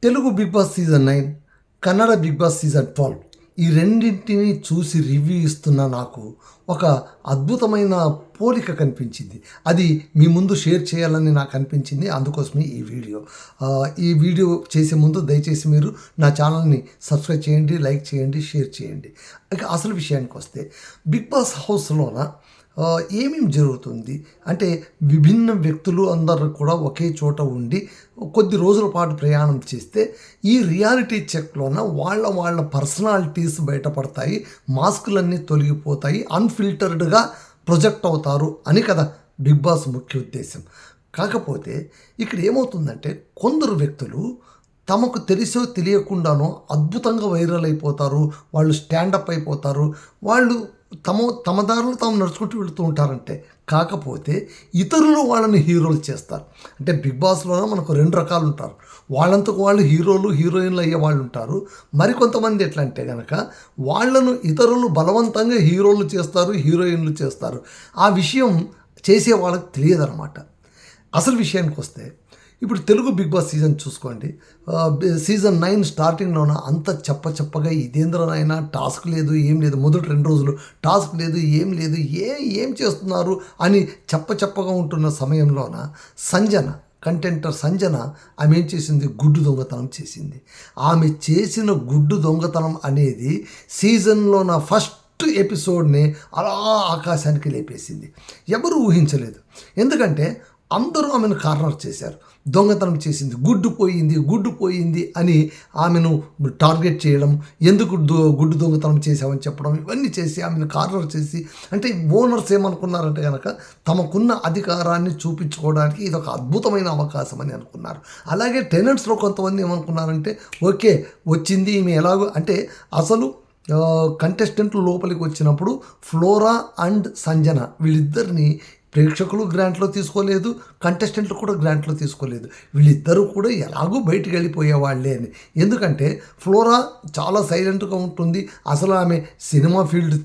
Telugu Bigg Boss season 9, Kannada Bigg Boss season 12 ఈ రెండింటిని చూసి రివ్యూ ఇస్తున్న నాకు ఒక అద్భుతమైన పోలిక కనిపించింది. అది మీ ముందు షేర్ చేయాలని నాకు అనిపించింది. అందుకోసమే ఈ వీడియో చేసే ముందు దయచేసి మీరు నా ఛానల్ని సబ్స్క్రైబ్ చేయండి, లైక్ చేయండి, షేర్ చేయండి. ఇక అసలు విషయానికి వస్తే బిగ్ బాస్ హౌస్లోన ఏమేమి జరుగుతుంది అంటే విభిన్న వ్యక్తులు అందరూ కూడా ఒకే చోట ఉండి కొద్ది రోజుల పాటు ప్రయాణం చేస్తే ఈ రియాలిటీ చెక్లోన వాళ్ళ పర్సనాలిటీస్ బయటపడతాయి, మాస్కులన్నీ తొలగిపోతాయి, అన్ఫిల్టర్డ్గా ప్రొజెక్ట్ అవుతారు అని కదా బిగ్ బాస్ ముఖ్య ఉద్దేశం. కాకపోతే ఇక్కడ ఏమవుతుందంటే కొందరు వ్యక్తులు తమకు తెలిసో తెలియకుండానో అద్భుతంగా వైరల్ అయిపోతారు, వాళ్ళు స్టాండప్ అయిపోతారు, వాళ్ళు తమ దారిలో తాము నడుచుకుంటూ వెళుతూ ఉంటారంటే. కాకపోతే ఇతరులు వాళ్ళని హీరోలు చేస్తారు. అంటే బిగ్ బాస్లోనే మనకు రెండు రకాలు ఉంటారు. వాళ్ళంతకు వాళ్ళు హీరోలు హీరోయిన్లు అయ్యే వాళ్ళు ఉంటారు. మరికొంతమంది ఎట్లా అంటే కనుక వాళ్ళను ఇతరులు బలవంతంగా హీరోలు చేస్తారు, హీరోయిన్లు చేస్తారు. ఆ విషయం చేసే వాళ్ళకి తెలియదన్నమాట. అసలు విషయానికి వస్తే ఇప్పుడు తెలుగు బిగ్ బాస్ సీజన్ చూసుకోండి. సీజన్ 9 స్టార్టింగ్లోన అంత చెప్పగా ఇదేంద్రనైనా టాస్క్ లేదు, ఏం లేదు. మొదటి 2 రోజులు టాస్క్ లేదు, ఏం లేదు, ఏం చేస్తున్నారు అని చెప్పగా ఉంటున్న సమయంలోన కంటెంటర్ సంజన ఆమె ఏం చేసింది, గుడ్డు దొంగతనం చేసింది. ఆమె చేసిన గుడ్డు దొంగతనం అనేది సీజన్లోన ఫస్ట్ ఎపిసోడ్ని అలా ఆకాశానికి లేపేసింది. ఎవరు ఊహించలేదు. ఎందుకంటే అందరూ ఆమెను కార్నర్ చేశారు. దొంగతనం చేసింది, గుడ్డు పోయింది అని ఆమెను టార్గెట్ చేయడం, ఎందుకు గుడ్డు దొంగతనం చేసామని చెప్పడం, ఇవన్నీ చేసి ఆమెను కార్నర్ చేసి, అంటే ఓనర్స్ ఏమనుకున్నారంటే కనుక తమకున్న అధికారాన్ని చూపించుకోవడానికి ఇది ఒక అద్భుతమైన అవకాశం అని అనుకున్నారు. అలాగే టెనెంట్స్లో కొంతమంది ఏమనుకున్నారంటే ఓకే వచ్చింది ఈమె ఎలాగో, అంటే అసలు కంటెస్టెంట్లు లోపలికి వచ్చినప్పుడు ఫ్లోరా అండ్ సంజన వీళ్ళిద్దరిని ప్రేక్షకులు గ్రాంట్లో తీసుకోలేదు, కంటెస్టెంట్లు కూడా గ్రాంట్లో తీసుకోలేదు. వీళ్ళిద్దరూ కూడా ఎలాగూ బయటికి వెళ్ళిపోయేవాళ్ళే అని. ఎందుకంటే ఫ్లోరా చాలా సైలెంట్గా ఉంటుంది. అసలు ఆమె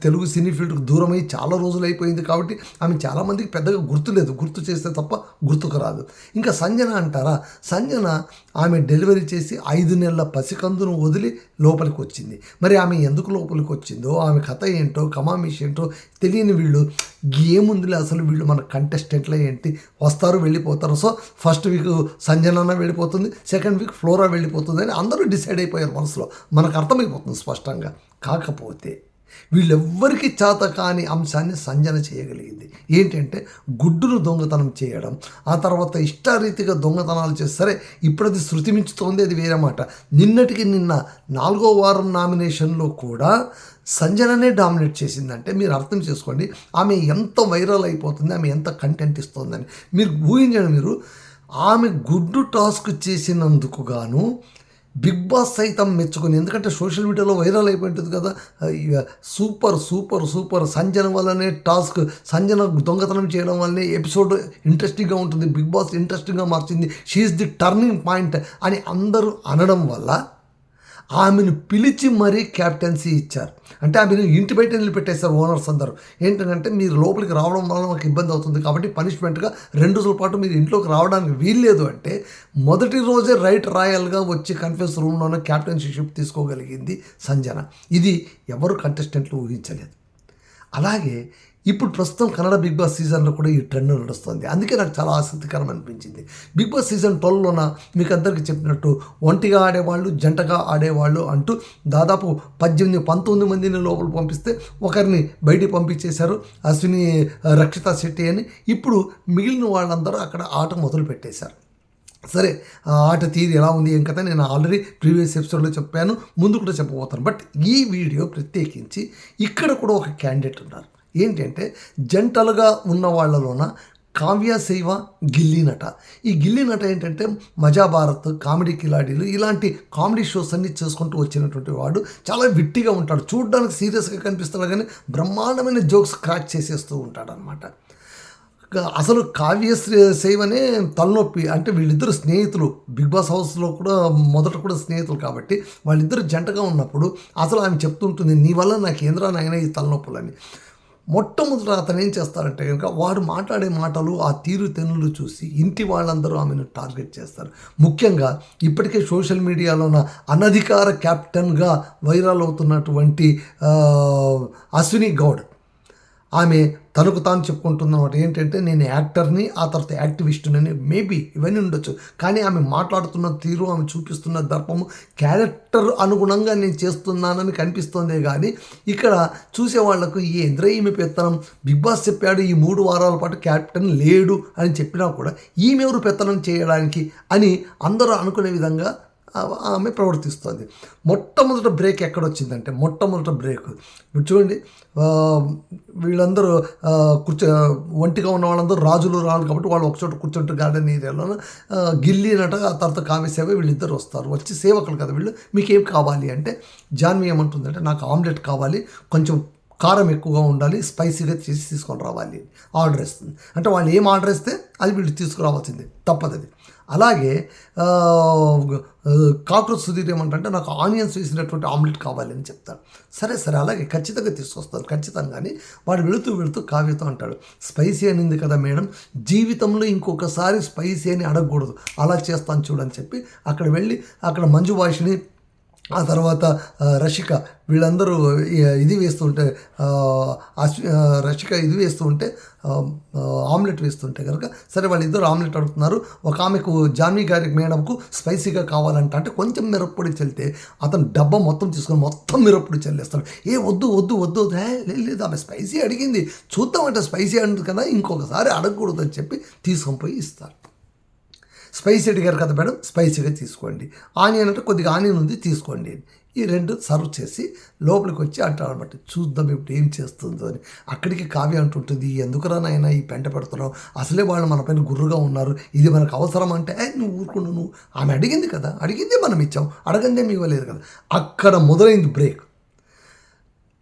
తెలుగు సినీ ఫీల్డ్కి దూరమై చాలా రోజులు అయిపోయింది కాబట్టి ఆమె చాలామందికి పెద్దగా గుర్తులేదు, గుర్తు చేస్తే తప్ప గుర్తుకు రాదు. ఇంకా సంజన అంటారా, సంజన ఆమె డెలివరీ చేసి 5 నెలల పసికందును వదిలి లోపలికి వచ్చింది. మరి ఆమె ఎందుకు లోపలికి వచ్చిందో, ఆమె కథ ఏంటో, కమామిష్ ఏంటో తెలియని వీళ్ళు ఏముందిలే అసలు వీళ్ళు మన కంటెస్టెంట్లే ఏంటి, వస్తారు వెళ్ళిపోతారు. సో ఫస్ట్ వీక్ సంజన వెళ్ళిపోతుంది, సెకండ్ వీక్ ఫ్లోరా వెళ్ళిపోతుంది అని అందరూ డిసైడ్ అయిపోయారు మనసులో. మనకు అర్థమైపోతుంది స్పష్టంగా. కాకపోతే వీళ్ళెవ్వరికీ చేత కాని అంశాన్ని సంజన చేయగలిగింది. ఏంటంటే గుడ్డును దొంగతనం చేయడం, ఆ తర్వాత ఇష్టారీతిగా దొంగతనాలు చేస్తే, సరే ఇప్పుడు అది శృతి మించుతోంది, అది వేరే మాట. నిన్న 4వ వారం నామినేషన్లో కూడా సంజననే డామినేట్ చేసిందంటే మీరు అర్థం చేసుకోండి ఆమె ఎంత వైరల్ అయిపోతుంది, ఆమె ఎంత కంటెంట్ ఇస్తుందని. మీరు ఊహించండి. ఆమె గుడ్డు టాస్క్ చేసినందుకు గాను బిగ్ బాస్ సైతం మెచ్చుకొని, ఎందుకంటే సోషల్ మీడియాలో వైరల్ అయిపోయింటుంది కదా, సూపర్ సంజన వల్లనే టాస్క్, సంజన దొంగతనం చేయడం వల్లనే ఎపిసోడ్ ఇంట్రెస్టింగ్గా ఉంటుంది, బిగ్ బాస్ ఇంట్రెస్టింగ్గా మార్చింది, షీఈస్ ది టర్నింగ్ పాయింట్ అని అందరూ అనడం వల్ల ఆమెను పిలిచి మరీ క్యాప్టెన్సీ ఇచ్చారు. అంటే ఆమెను ఇంటి బయట నిలబెట్టేశారు ఓనర్స్ అందరూ. ఏంటంటే మీరు లోపలికి రావడం వల్ల మాకు ఇబ్బంది అవుతుంది కాబట్టి పనిష్మెంట్గా 2 రోజుల పాటు మీరు ఇంట్లోకి రావడానికి వీల్లేదు అంటే మొదటి రోజే రైట్ రాయల్గా వచ్చి కన్ఫరెన్స్ రూమ్లోనే క్యాప్టెన్షిప్ తీసుకోగలిగింది సంజన. ఇది ఎవరు కంటెస్టెంట్లు ఊహించలేదు. అలాగే ఇప్పుడు ప్రస్తుతం కన్నడ బిగ్ బాస్ సీజన్లో కూడా ఈ ట్రెండ్ నడుస్తుంది. అందుకే నాకు చాలా ఆసక్తికరం అనిపించింది. బిగ్ బాస్ సీజన్ 12లోన మీకు అందరికీ చెప్పినట్టు ఒంటిగా ఆడేవాళ్ళు, జంటగా ఆడేవాళ్ళు అంటూ దాదాపు 19 మందిని లోపల పంపిస్తే ఒకరిని బయటికి పంపించేశారు, అశ్విని రక్షిత శెట్టి అని. ఇప్పుడు మిగిలిన వాళ్ళందరూ అక్కడ ఆట మొదలు పెట్టేశారు. సరే ఆట తీరు ఎలా ఉంది ఏం కదా నేను ఆల్రెడీ ప్రీవియస్ ఎపిసోడ్లో చెప్పాను, ముందు కూడా చెప్పబోతాను. బట్ ఈ వీడియో ప్రత్యేకించి ఇక్కడ కూడా ఒక క్యాండిడేట్ ఉన్నారు. ఏంటంటే జంటలుగా ఉన్న వాళ్ళలోన కావ్య శైవ, గిల్లీ నట. ఈ గిల్లీ నట ఏంటంటే మజా భారత్, కామెడీ కిలాడీలు ఇలాంటి కామెడీ షోస్ అన్ని చేసుకుంటూ వచ్చినటువంటి వాడు. చాలా విట్టిగా ఉంటాడు, చూడడానికి సీరియస్గా కనిపిస్తాడు కానీ బ్రహ్మాండమైన జోక్స్ క్రాక్ చేసేస్తూ ఉంటాడు అనమాట. అసలు కావ్య శైవనే తలనొప్పి. అంటే వీళ్ళిద్దరు స్నేహితులు, బిగ్ బాస్ హౌస్లో కూడా మొదట కూడా స్నేహితులు కాబట్టి వాళ్ళిద్దరు జంటగా ఉన్నప్పుడు అసలు ఆమె చెప్తుంటుంది నీ వల్ల నాకు ఏంద్రా నాయన ఈ తలనొప్పులని. మొట్టమొదట అతను ఏం చేస్తారంటే కనుక వాడు మాట్లాడే మాటలు ఆ తీరు తెన్నులు చూసి ఇంటి వాళ్ళందరూ ఆమెను టార్గెట్ చేస్తారు. ముఖ్యంగా ఇప్పటికే సోషల్ మీడియాలోన అనధికార కెప్టెన్గా వైరల్ అవుతున్నటువంటి అశ్విని గౌడ్ ఆమె తనకు తాను చెప్పుకుంటున్నమాట ఏంటంటే నేను యాక్టర్ని, ఆ తర్వాత యాక్టివిస్టునని. మేబీ ఇవన్నీ ఉండొచ్చు, కానీ ఆమె మాట్లాడుతున్న తీరు, ఆమె చూపిస్తున్న దర్పము క్యారెక్టర్ అనుగుణంగా నేను చేస్తున్నానని కనిపిస్తోందే కానీ ఇక్కడ చూసేవాళ్లకు ఏంద్ర ఈమె పెత్తనం, బిగ్ బాస్ చెప్పాడు ఈ 3 వారాల పాటు క్యాప్టెన్ లేడు అని చెప్పినా కూడా ఈమెవరు పెత్తనం చేయడానికి అని అందరూ అనుకునే విధంగా ఆమె ప్రవర్తిస్తుంది. మొట్టమొదట బ్రేక్ ఎక్కడొచ్చిందంటే మొట్టమొదట బ్రేక్ చూడండి, వీళ్ళందరూ ఒంటిగా ఉన్న వాళ్ళందరూ రాజులు కాబట్టి వాళ్ళు ఒకచోట కూర్చుంటారు గార్డెన్ ఏరియాలో. గిల్లీ నట ఆ తర్వాత కావ్యసేవ వీళ్ళిద్దరు వస్తారు. వచ్చి సేవకులు కదా వీళ్ళు, మీకేం కావాలి అంటే జాన్వి ఏమంటుందంటే నాకు ఆమ్లెట్ కావాలి, కొంచెం కారం ఎక్కువగా ఉండాలి, స్పైసీగా చేసి తీసుకొని రావాలి ఆర్డర్ ఇస్తుంది. అంటే వాళ్ళు ఏం ఆర్డర్ ఇస్తే అది వీళ్ళు తీసుకురావాల్సిందే, తప్పదు. అలాగే కాక్రోచ్ సుధీర్ ఏమంటే నాకు ఆనియన్స్ వేసినటువంటి ఆమ్లెట్ కావాలి అని చెప్తాడు. సరే అలాగే ఖచ్చితంగా తీసుకొస్తాను ఖచ్చితంగాని. వాడు వెళుతూ కావ్యతో అంటాడు స్పైసీ అనింది కదా మేడం, జీవితంలో ఇంకొకసారి స్పైసీ అని అడగకూడదు, అలా చేస్తాను చూడని చెప్పి అక్కడ వెళ్ళి అక్కడ మంజు భాషని ఆ తర్వాత రషిక వీళ్ళందరూ ఇది వేస్తుంటే రషిక ఇది వేస్తూ ఉంటే ఆమ్లెట్ వేస్తుంటే కనుక సరే వాళ్ళిద్దరు ఆమ్లెట్ అడుగుతున్నారు. ఒక ఆమెకు జాన్వి గారి మేడంకు స్పైసీగా కావాలంట అంటే కొంచెం మిరప్పొడి చల్లితే అతను డబ్బా మొత్తం తీసుకొని మొత్తం మిరప్పొడి చల్లేస్తాడు. వద్దు లేదు ఆమె స్పైసీ అడిగింది, చూద్దామంటే స్పైసీ అంటుంది కదా, ఇంకొకసారి అడగకూడదు అని చెప్పి తీసుకొని పోయి ఇస్తారు. స్పైసీ అడిగారు కదా మేడం, స్పైసీగా తీసుకోండి. ఆనియన్ అంటే కొద్దిగా ఆనియన్ ఉంది తీసుకోండి. ఈ 2 సర్వ్ చేసి లోపలికి వచ్చి అంటారు అనమాట, చూద్దాం ఇప్పుడు ఏం చేస్తుందో అని. అక్కడికి కావ్య అంటుంటుంది ఎందుకురా నాయనా ఈ పెంట పెడుతున్నావు, అసలే వాళ్ళు మన పైన గుర్రుగా ఉన్నారు, ఇది మనకు అవసరం అంటే నువ్వు ఊరుకున్నావు, నువ్వు ఆమె అడిగింది కదా, అడిగిందే మనం ఇచ్చాం, అడగందే మీ ఇవ్వలేదు కదా. అక్కడ మొదలైంది బ్రేక్.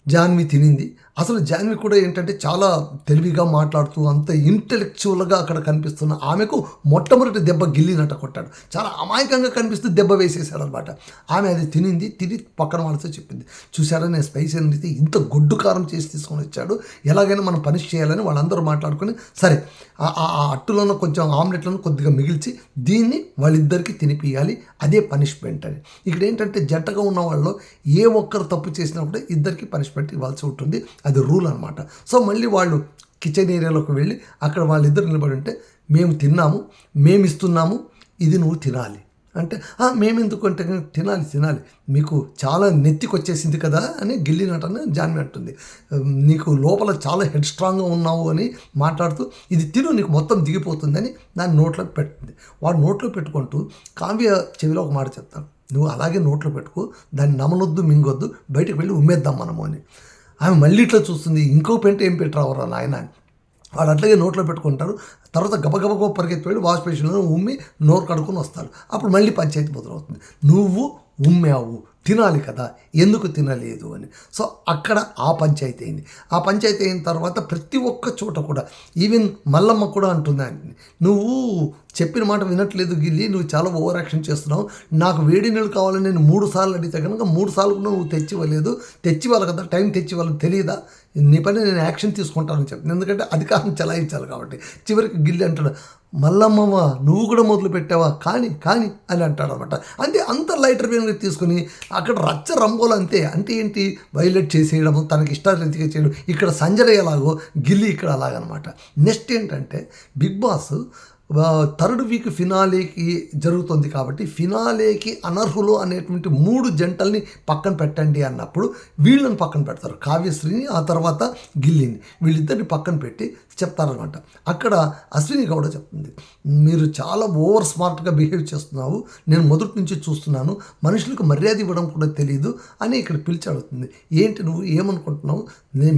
జాన్వి తినింది. అసలు జాన్వి కూడా ఏంటంటే చాలా తెలివిగా మాట్లాడుతూ అంత ఇంటెలెక్చువల్గా అక్కడ కనిపిస్తున్న ఆమెకు మొట్టమొదటి దెబ్బ గిల్లినట్టు కొట్టాడు. చాలా అమాయకంగా కనిపిస్తూ దెబ్బ వేసేసాడు అనమాట. ఆమె అది తిని పక్కన వాళ్ళతో చెప్పింది, చూసారా నేను స్పైసీ అనేది ఇంత గొడ్డు కారం చేసి తీసుకొని వచ్చాడు, ఎలాగైనా మనం పనిష్ చేయాలని వాళ్ళందరూ మాట్లాడుకొని సరే ఆ అట్టులోనూ కొంచెం ఆమ్లెట్లను కొద్దిగా మిగిల్చి దీన్ని వాళ్ళిద్దరికీ తినిపియాలి, అదే పనిష్మెంట్ అని. ఇక్కడ ఏంటంటే జంటగా ఉన్న వాళ్ళు ఏ ఒక్కరు తప్పు చేసినా కూడా ఇద్దరికి పనిష్మెంట్ ఇవ్వాల్సి ఉంటుంది, అది రూల్ అనమాట. సో మళ్ళీ వాళ్ళు కిచెన్ ఏరియాలోకి వెళ్ళి అక్కడ వాళ్ళిద్దరు నిలబడి ఉంటే మేము తిన్నాము, మేము ఇస్తున్నాము, ఇది నువ్వు తినాలి అంటే మేమెందుకు అంటే తినాలి మీకు చాలా నెత్తికి వచ్చేసింది కదా అని గిల్లినట్టని జాన్వి అంటుంది. నీకు లోపల చాలా హెడ్ స్ట్రాంగ్గా ఉన్నావు అని మాట్లాడుతూ ఇది తిను నీకు మొత్తం దిగిపోతుందని దాన్ని నోట్లో పెట్టింది. వాడు నోట్లో పెట్టుకుంటూ కావ్య చెవిలో ఒక మాట చెప్తాను, నువ్వు అలాగే నోట్లో పెట్టుకో, దాన్ని నమనొద్దు మింగొద్దు, బయటకు వెళ్ళి ఉమ్మేద్దాం మనము అని. ఆమె మళ్ళీ ఇట్లా చూస్తుంది, ఇంకో పెంట ఏం పెట్టరావరా నాయన అని. వాడు అట్లాగే నోట్లో పెట్టుకుంటారు. తర్వాత గబగబ పరిగెత్తిపోయి వాష్ బేసిన్లో ఉమ్మి నోరు కడుక్కొని వస్తారు. అప్పుడు మళ్ళీ పంచాయతీ మొదలవుతుంది, నువ్వు ఉమ్మావు తినాలి కదా, ఎందుకు తినలేదు అని. సో అక్కడ ఆ పంచాయతీ అయింది. ఆ పంచాయతీ అయిన తర్వాత ప్రతి ఒక్క చోట కూడా ఈవెన్ మల్లమ్మ కూడా అంటుంది, నువ్వు చెప్పిన మాట వినట్లేదు గిల్లి, నువ్వు చాలా ఓవర్ యాక్షన్ చేస్తున్నావు, నాకు వేడి నీళ్ళు కావాలని నేను 3 సార్లు అడిగితే కనుక 3 సార్లు కూడా నువ్వు తెచ్చివ్వలేదు, తెచ్చివ్వాలి కదా, టైం తెచ్చివ్వాలని తెలియదా, నీ పని నేను యాక్షన్ తీసుకుంటానని చెప్తాను, ఎందుకంటే అధికారం చలాయించాలి కాబట్టి. చివరికి గిల్లి అంటాడు, మల్లమ్మమ్మ నువ్వు కూడా మొదలు పెట్టావా కానీ అని అంటాడు అనమాట. అంటే అంత లైటర్ వేన్గా తీసుకుని అక్కడ రచ్చ రంబోలు అంతే. అంటే ఏంటి, వైలెట్ చేసేయడము, తనకి ఇష్టారీతిగా చేయడం. ఇక్కడ సంజయ్ ఎలాగో గిల్లి ఇక్కడ అలాగనమాట. నెక్స్ట్ ఏంటంటే బిగ్ బాస్ 3rd వీక్ ఫినాలేకి జరుగుతుంది కాబట్టి ఫినాలేకి అనర్హులు అనేటువంటి 3 జంటల్ని పక్కన పెట్టండి అన్నప్పుడు వీళ్ళని పక్కన పెడతారు, కావ్యశ్రీని ఆ తర్వాత గిల్లిని, వీళ్ళిద్దరిని పక్కన పెట్టి చెప్తారనమాట. అక్కడ అశ్విని గౌడ చెప్తుంది, మీరు చాలా ఓవర్ స్మార్ట్గా బిహేవ్ చేస్తున్నావు, నేను మొదటి నుంచి చూస్తున్నాను, మనుషులకు మర్యాద ఇవ్వడం కూడా తెలియదు అని ఇక్కడ పిలిచి అడుగుతుంది. ఏంటి నువ్వు ఏమనుకుంటున్నావు,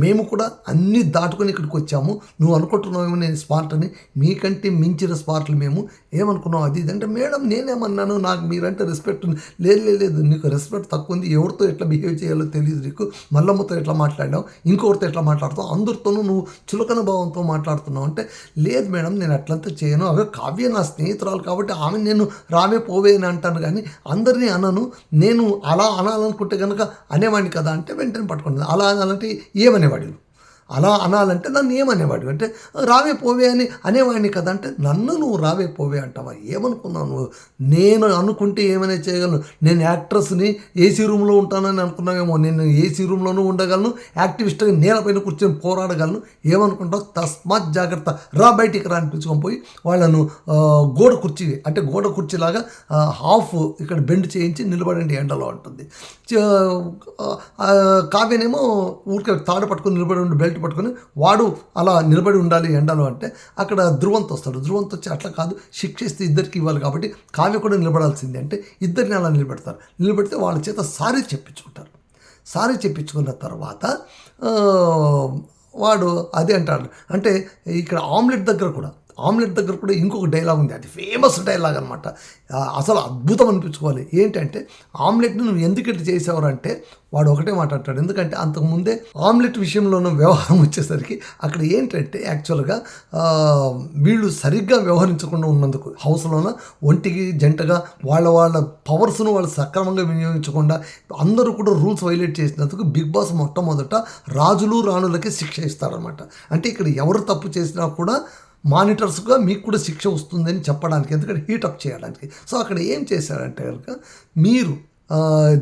మేము కూడా అన్నీ దాటుకొని ఇక్కడికి వచ్చాము, నువ్వు అనుకుంటున్నావేమో నేను స్మార్ట్ అని, మీకంటే మించిన స్మార్ట్లు మేము, ఏమనుకున్నావు అది ఇదంటే, మేడం నేనేమన్నాను, నాకు మీరంటే రెస్పెక్ట్ ఉంది, లేదు నీకు రెస్పెక్ట్ తక్కువ ఉంది, ఎవరితో ఎట్లా బిహేవ్ చేయాలో తెలియదు నీకు, మల్లమ్మతో ఎట్లా మాట్లాడావు, ఇంకొకరితో ఎట్లా మాట్లాడుతావు, అందరితోనూ నువ్వు చులకన భావంతో మాట్లాడుతున్నావు అంటే, లేదు మేడం నేను అట్లంతా చేయను, అవి కావ్య నా స్నేహితురాలు కాబట్టి ఆమె నేను రావే పోవే అని అంటాను కానీ అందరినీ అనను, నేను అలా అనాలనుకుంటే కనుక అనేవాడిని కదా అంటే వెంటనే పట్టుకుంటుంది. అలా అనాలంటే ఏమనేవాడు, అలా అనాలంటే నన్ను ఏమనేవాడు అంటే రావే పోవే అని అనేవాడిని కదా అంటే నన్ను నువ్వు రావే పోవే అంటావా? ఏమనుకున్నావు నువ్వు? నేను అనుకుంటే ఏమైనా చేయగలను. నేను యాక్ట్రెస్ని ఏసీ రూమ్లో ఉంటానని అనుకున్నావేమో. నేను ఏసీ రూమ్లోనూ ఉండగలను, యాక్టివిస్ట్గా నేలపైన కూర్చొని పోరాడగలను. ఏమనుకుంటావు? తస్మాత్ జాగ్రత్త, రా బయటికి రా అనిపించుకొని పోయి వాళ్ళను గోడ కుర్చీలాగా హాఫ్ ఇక్కడ బెండ్ చేయించి నిలబడండి ఎండలో అంటుంది. కావ్యనేమో ఊరికే తాడు పట్టుకొని నిలబడి ఉండి బెల్ట్ పట్టుకొని వాడు అలా నిలబడి ఉండాలి ఎండలో అంటే అక్కడ ధ్రువంత్ వస్తాడు. ధ్రువంత్ వచ్చి అట్లా కాదు, శిక్షిస్తే ఇద్దరికి ఇవ్వాలి కాబట్టి కావ్య కూడా నిలబడాల్సిందే అంటే ఇద్దరిని అలా నిలబెడతారు. నిలబెడితే వాళ్ళ చేత సారీ చెప్పించుకుంటారు. సారీ చెప్పించుకున్న తర్వాత వాడు అదే అంటాడు. అంటే ఇక్కడ ఆమ్లెట్ దగ్గర కూడా ఇంకొక డైలాగ్ ఉంది. అది ఫేమస్ డైలాగ్ అనమాట. అసలు అద్భుతం అనిపించుకోవాలి. ఏంటంటే ఆమ్లెట్ని నువ్వు ఎందుకంటే చేసేవారంటే వాడు ఒకటే మాట అంటాడు. ఎందుకంటే అంతకుముందే ఆమ్లెట్ విషయంలోనూ వ్యవహారం వచ్చేసరికి అక్కడ ఏంటంటే యాక్చువల్గా వీళ్ళు సరిగ్గా వ్యవహరించకుండా ఉన్నందుకు హౌస్లోన ఒంటికి జంటగా వాళ్ళ పవర్స్ను వాళ్ళు సక్రమంగా వినియోగించకుండా అందరూ కూడా రూల్స్ వైలేట్ చేసినందుకు బిగ్ బాస్ మొట్టమొదట రాజులు రాణులకి శిక్ష ఇస్తారనమాట. అంటే ఇక్కడ ఎవరు తప్పు చేసినా కూడా మానిటర్స్గా మీకు కూడా శిక్ష వస్తుందని చెప్పడానికి, ఎందుకంటే హీటప్ చేయడానికి. సో అక్కడ ఏం చేశారంటే కనుక మీరు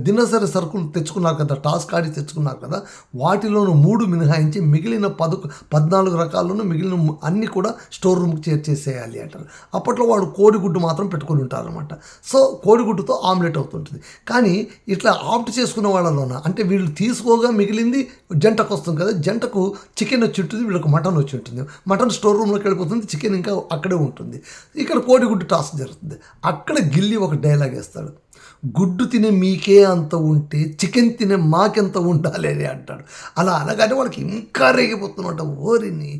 దినసరి సరుకులు తెచ్చుకున్నారు కదా, టాస్క్ ఆడి తెచ్చుకున్నారు కదా, వాటిలోనూ 3 మినహాయించి మిగిలిన 14 రకాలను మిగిలిన అన్నీ కూడా స్టోర్ రూమ్కి చేర్చేసేయాలి అంటారు. అప్పట్లో వాడు కోడిగుడ్డు మాత్రం పెట్టుకొని ఉంటారనమాట. సో కోడిగుడ్డుతో ఆమ్లెట్ అవుతుంటుంది. కానీ ఇట్లా ఆప్ట్ చేసుకున్న వాళ్ళలోన అంటే వీళ్ళు తీసుకోగా మిగిలింది జంటకు వస్తుంది కదా, జంటకు చికెన్ వచ్చి ఉంటుంది, వీళ్ళకి మటన్ వచ్చి ఉంటుంది. మటన్ స్టోర్ రూమ్లోకి వెళ్ళిపోతుంది, చికెన్ ఇంకా అక్కడే ఉంటుంది. ఇక్కడ కోడిగుడ్డు టాస్క్ జరుగుతుంది. అక్కడ గిల్లి ఒక డైలాగ్ వేస్తాడు. గుడ్డు తినే మీకే అంత ఉంటే చికెన్ తినే మాకెంత ఉండాలి అని అంటాడు. అలా అనగానే వాళ్ళకి ఇంకా రేగిపోతున్నమాట. ఓరిని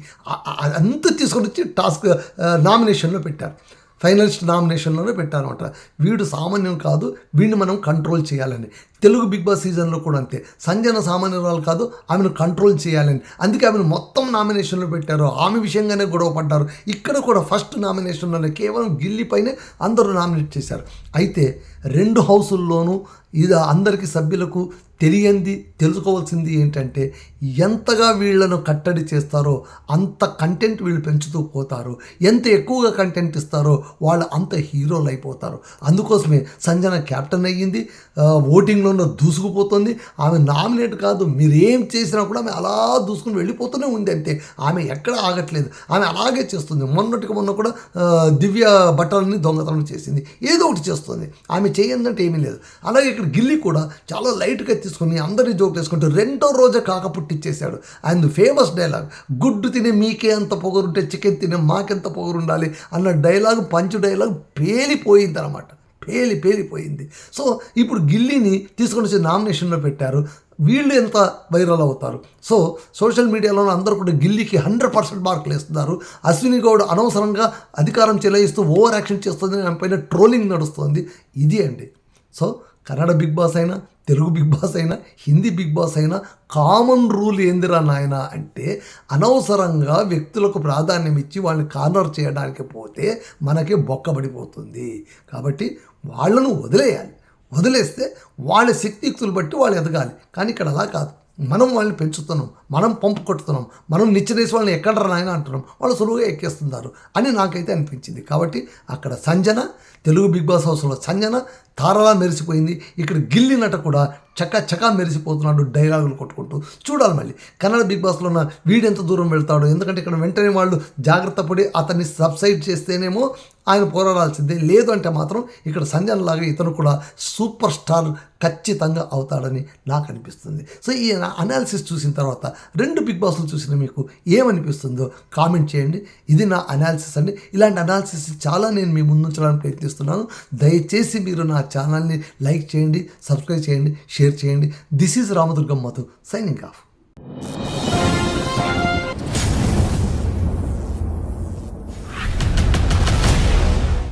అంతా తీసుకొని వచ్చి టాస్క్ నామినేషన్లో పెట్టారు. ఫైనలిస్ట్ నామినేషన్లోనే పెట్టారనమాట. వీడు సామాన్యం కాదు, వీడిని మనం కంట్రోల్ చేయాలని. తెలుగు బిగ్ బాస్ సీజన్లో కూడా అంతే. సంజన సామాన్యురాలు కాదు, ఆమెను కంట్రోల్ చేయాలని. అందుకే ఆమెను మొత్తం నామినేషన్లో పెట్టారు. ఆమె విషయంగానే గొడవ పడ్డారు. ఇక్కడ కూడా ఫస్ట్ నామినేషన్లోనే కేవలం గిల్లి పైనే అందరూ నామినేట్ చేశారు. అయితే 2 హౌసుల్లోనూ ఇది అందరికీ సభ్యులకు తెలుసుకోవాల్సింది ఏంటంటే ఎంతగా వీళ్ళను కట్టడి చేస్తారో అంత కంటెంట్ వీళ్ళు పెంచుతూ పోతారు. ఎంత ఎక్కువగా కంటెంట్ ఇస్తారో వాళ్ళు అంత హీరోలు అయిపోతారు. అందుకోసమే సంజన క్యాప్టెన్ అయ్యింది, ఓటింగ్లోనూ దూసుకుపోతుంది. ఆమె నామినేట్ కాదు, మీరేం చేసినా కూడా ఆమె అలా దూసుకుని వెళ్ళిపోతూనే ఉంది. అంతే, ఆమె ఎక్కడ ఆగట్లేదు, ఆమె అలాగే చేస్తుంది. మొన్న కూడా దివ్య బట్టలని దొంగతనం చేసింది, ఏదో ఒకటి చేస్తుంది. ఆమె చేయందంటే ఏమీ లేదు. అలాగే ఇక్కడ గిల్లి కూడా చాలా లైట్గా తీసుకుని అందరి జోక్ వేసుకుంటూ 2వ రోజే కాక పుట్టించేశాడు. ఆయన ఫేమస్ డైలాగ్, గుడ్డు తినే మీకే అంత పొగరుంటే చికెన్ తినే మాకెంత పొగరుండాలి అన్న డైలాగ్, పంచ్ డైలాగ్ పేలిపోయింది అనమాట. పేలిపోయింది. సో ఇప్పుడు గిల్లీని తీసుకొని వచ్చి నామినేషన్లో పెట్టారు. వీళ్ళు ఎంత వైరల్ అవుతారు. సో సోషల్ మీడియాలో అందరూ కూడా గిల్లీకి 100% మార్కులు వేస్తున్నారు. అశ్విని గౌడ్ అనవసరంగా అధికారం చెలాయిస్తూ ఓవర్ యాక్షన్ చేస్తుంది, ఆమె పైన ట్రోలింగ్ నడుస్తుంది. ఇది అండి. సో కన్నడ బిగ్ బాస్ అయినా, తెలుగు బిగ్ బాస్ అయినా, హిందీ బిగ్ బాస్ అయినా కామన్ రూల్ ఏందిరా నాయన అంటే అనవసరంగా వ్యక్తులకు ప్రాధాన్యం ఇచ్చి వాళ్ళని కార్నర్ చేయడానికి పోతే మనకి బొక్కబడిపోతుంది. కాబట్టి వాళ్ళను వదిలేస్తే వాళ్ళ శక్తియుక్తులు బట్టి వాళ్ళు ఎదగాలి. కానీ ఇక్కడ అలా కాదు. మనం వాళ్ళని పెంచుతున్నాం, మనం పంపు కొట్టుతున్నాం, మనం నిచ్చరేసి వాళ్ళని ఎక్కడ నాయన అంటున్నాం, వాళ్ళు సులువుగా ఎక్కేస్తున్నారు అని నాకైతే అనిపించింది. కాబట్టి అక్కడ సంజన, తెలుగు బిగ్ బాస్ హౌస్లో సంజన తారలా మెరిసిపోయింది. ఇక్కడ గిల్లి నట కూడా చకా మెరిసిపోతున్నాడు డైలాగులు కొట్టుకుంటూ. చూడాలి మళ్ళీ కన్నడ బిగ్ బాస్లో ఉన్న వీడెంత దూరం వెళ్తాడు. ఎందుకంటే ఇక్కడ వెంటనే వాళ్ళు జాగ్రత్త పడి అతన్ని సబ్సైడ్ చేస్తేనేమో ఆయన పోరాడాల్సిందే, లేదు అంటే మాత్రం ఇక్కడ సంజన లాగా ఇతను కూడా సూపర్ స్టార్ ఖచ్చితంగా అవుతాడని నాకు అనిపిస్తుంది. సో ఈ అనాలిసిస్ చూసిన తర్వాత 2 బిగ్ బాస్లు చూసిన మీకు ఏమనిపిస్తుందో కామెంట్ చేయండి. ఇది నా అనాలిసిస్ అండి. ఇలాంటి అనాలిసిస్ చాలా నేను మీ ముందుంచడానికి ప్రయత్నిస్తున్నాను. దయచేసి మీరు నా ఛానల్ని లైక్ చేయండి, సబ్స్క్రైబ్ చేయండి, షేర్ చేయండి. This is Ramadurgam Madhu signing off.